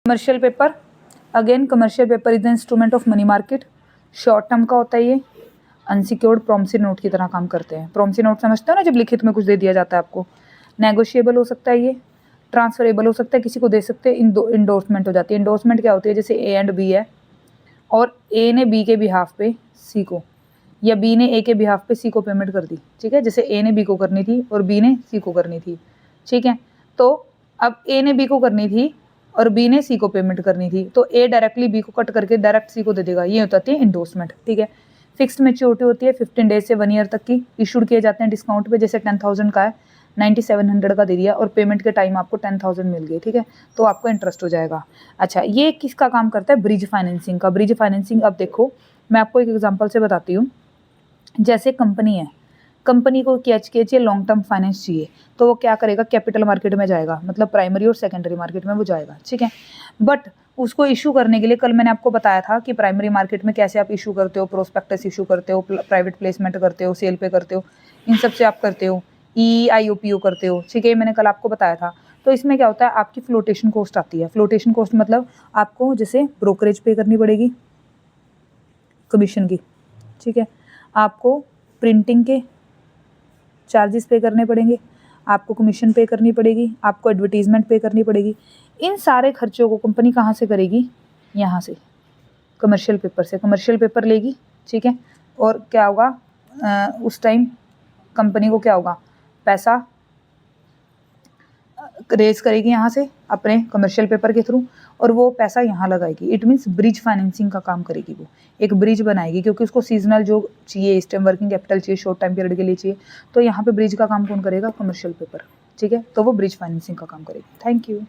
Commercial paper, again commercial paper is the instrument of money market. Short term का होता है ये, unsecured promissory note की तरह काम करते हैं। प्रॉमिसरी नोट समझते हो ना, जब लिखित में कुछ दे दिया जाता है आपको। नेगोशिएबल हो सकता है ये, ट्रांसफरेबल हो सकता है, किसी को दे सकते हैं। इंडोर्समेंट हो जाती है। इंडोर्समेंट क्या होती है, जैसे ए एंड बी है और ए ने बी के बिहाफ पे सी को, या बी ने ए के बिहाफ पे सी को पेमेंट कर दी, ठीक है। जैसे ए ने बी को करनी थी और बी ने सी को करनी थी, ठीक है। तो अब ए ने बी को करनी थी और बी ने सी को पेमेंट करनी थी, तो ए डायरेक्टली बी को कट करके डायरेक्ट सी को दे देगा। ये होता है इंडोर्समेंट, ठीक है। फिक्स्ड मैच्योरिटी होती है 15 डेज से 1 ईयर तक की। इशूड किए जाते हैं डिस्काउंट पे, जैसे 10,000 का है 9700 का दे दिया और पेमेंट के टाइम आपको 10,000 मिल गई, ठीक है। तो आपको इंटरेस्ट हो जाएगा। अच्छा, ये किसका काम करता है, ब्रिज फाइनेंसिंग का। ब्रिज फाइनेंसिंग, अब देखो मैं आपको एक एग्जांपल से बताती हूँ। जैसे कंपनी है, कंपनी को क्या चाहिए, लॉन्ग टर्म फाइनेंस चाहिए, तो वो क्या करेगा, कैपिटल मार्केट में जाएगा, मतलब प्राइमरी और सेकेंडरी मार्केट में वो जाएगा, ठीक है। बट उसको इशू करने के लिए, कल मैंने आपको बताया था कि प्राइमरी मार्केट में कैसे आप इशू करते हो, प्रोस्पेक्टस इशू करते हो, प्राइवेट प्लेसमेंट करते हो, सेल पे करते हो, इन सब से आप करते हो, EIOPO करते हो, ठीक है। मैंने कल आपको बताया था। तो इसमें क्या होता है, आपकी फ्लोटेशन कॉस्ट आती है। फ्लोटेशन कॉस्ट मतलब आपको जैसे ब्रोकरेज पे करनी पड़ेगी कमीशन की, ठीक है। आपको प्रिंटिंग के चार्जेस पे करने पड़ेंगे, आपको कमीशन पे करनी पड़ेगी, आपको एडवर्टीजमेंट पे करनी पड़ेगी। इन सारे खर्चों को कंपनी कहाँ से करेगी, यहाँ से, कमर्शियल पेपर से। कमर्शियल पेपर लेगी, ठीक है। और क्या होगा, उस टाइम कंपनी को क्या होगा, पैसा रेज करेगी यहाँ से अपने कमर्शियल पेपर के थ्रू, और वो पैसा यहाँ लगाएगी। इट मीन्स ब्रिज फाइनेंसिंग का काम करेगी। वो एक ब्रिज बनाएगी, क्योंकि उसको सीजनल जो चाहिए, इस टाइम वर्किंग कैपिटल चाहिए, शॉर्ट टाइम पीरियड के लिए चाहिए, तो यहाँ पे ब्रिज का काम कौन करेगा, कमर्शियल पेपर, ठीक है। तो वो ब्रिज फाइनेंसिंग का काम करेगी। Thank you.